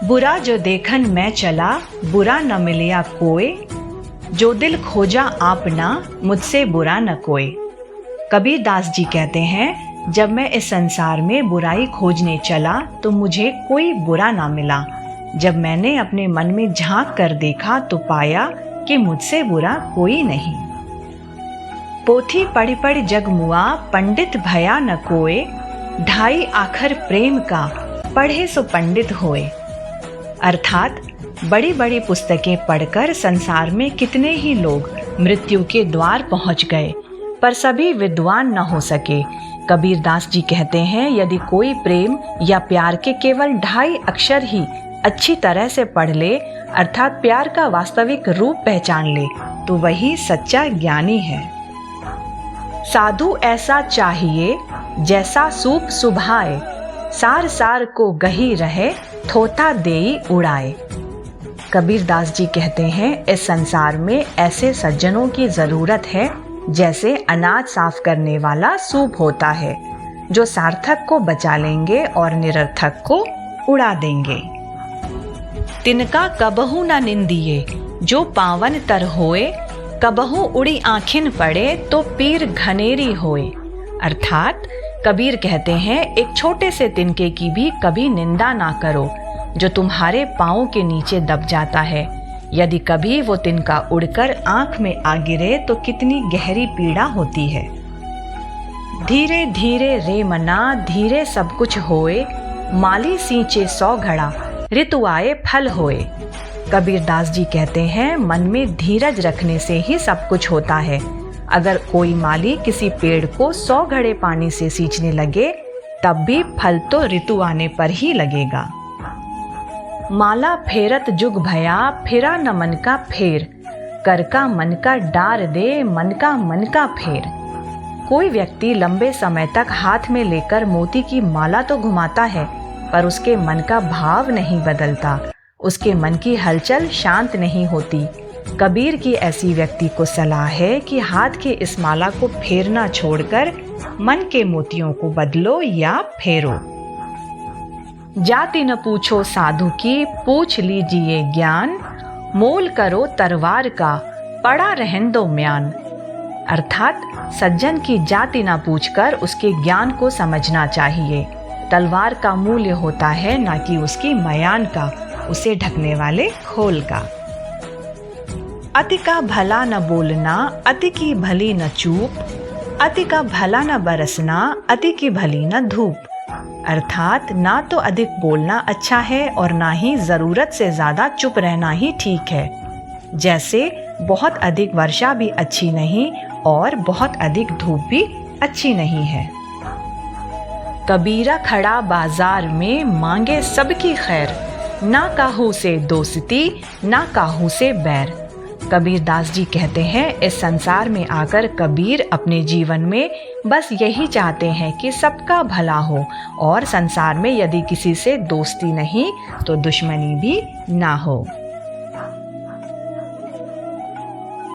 बुरा जो देखन मैं चला, बुरा न मिलिया कोय, जो दिल खोजा आपना, मुझसे बुरा न कोय। कबीर दास जी कहते हैं, जब मैं इस संसार में बुराई खोजने चला तो मुझे कोई बुरा ना मिला। जब मैंने अपने मन में झांक कर देखा तो पाया कि मुझसे बुरा कोई नहीं। पोथी पढ़ पढ़ जग मुआ, पंडित भया न कोय, ढाई आखर प्रेम का, पढ़े सो पंडित होए। अर्थात बड़ी बड़ी पुस्तकें पढ़कर संसार में कितने ही लोग मृत्यु के द्वार पहुंच गए, पर सभी विद्वान न हो सके। कबीर दास जी कहते हैं, यदि कोई प्रेम या प्यार के केवल 2.5 अक्षर ही अच्छी तरह से पढ़ ले, अर्थात प्यार का वास्तविक रूप पहचान ले, तो वही सच्चा ज्ञानी है। साधु ऐसा चाहिए जैसा सूप सुभाए, सार सार को गही रहे, थोथा देई उड़ाए। कबीर दास जी कहते हैं, इस संसार में ऐसे सज्जनों की जरूरत है जैसे अनाज साफ करने वाला सूप होता है, जो सार्थक को बचा लेंगे और निरर्थक को उड़ा देंगे। तिनका कबहू न निंदिए, जो पावन तर होए, कबहू उड़ी आँखिन पड़े, तो पीर घनेरी होए। अर्थात कबीर कहते हैं, एक छोटे से तिनके की भी कभी निंदा ना करो, जो तुम्हारे पाँव के नीचे दब जाता है। यदि कभी वो तिनका उड़कर आंख में आ गिरे तो कितनी गहरी पीड़ा होती है। धीरे धीरे रे मना, धीरे सब कुछ होए, माली सींचे 100 घड़ा, ऋतु आए फल होए। कबीर दास जी कहते हैं, मन में धीरज रखने से ही सब कुछ होता है। अगर कोई माली किसी पेड़ को 100 घड़े पानी से सींचने लगे, तब भी फल तो ऋतु आने पर ही लगेगा। माला फेरत जुग भया, फिरा न मन का फेर, कर का मन का डार दे, मन का फेर। कोई व्यक्ति लंबे समय तक हाथ में लेकर मोती की माला तो घुमाता है, पर उसके मन का भाव नहीं बदलता, उसके मन की हलचल शांत नहीं होती। कबीर की ऐसी व्यक्ति को सलाह है कि हाथ की इस माला को फेरना छोड़कर मन के मोतियों को बदलो या फेरो। जाति न पूछो साधु की, पूछ लीजिए ज्ञान, मोल करो तलवार का, पड़ा रहन दो म्यान। अर्थात सज्जन की जाति न पूछकर उसके ज्ञान को समझना चाहिए। तलवार का मूल्य होता है न कि उसकी म्यान का, उसे ढकने वाले खोल का। अति का भला न बोलना, अति की भली न चूप, अति का भला न बरसना, अति की भली न धूप। अर्थात ना तो अधिक बोलना अच्छा है और ना ही जरूरत से ज्यादा चुप रहना ही ठीक है। जैसे बहुत अधिक वर्षा भी अच्छी नहीं और बहुत अधिक धूप भी अच्छी नहीं है। कबीरा खड़ा बाजार में, मांगे सबकी खैर, ना काहू से दोस्ती, ना काहू से बैर। कबीर दास जी कहते हैं, इस संसार में आकर कबीर अपने जीवन में बस यही चाहते हैं कि सबका भला हो, और संसार में यदि किसी से दोस्ती नहीं तो दुश्मनी भी ना हो।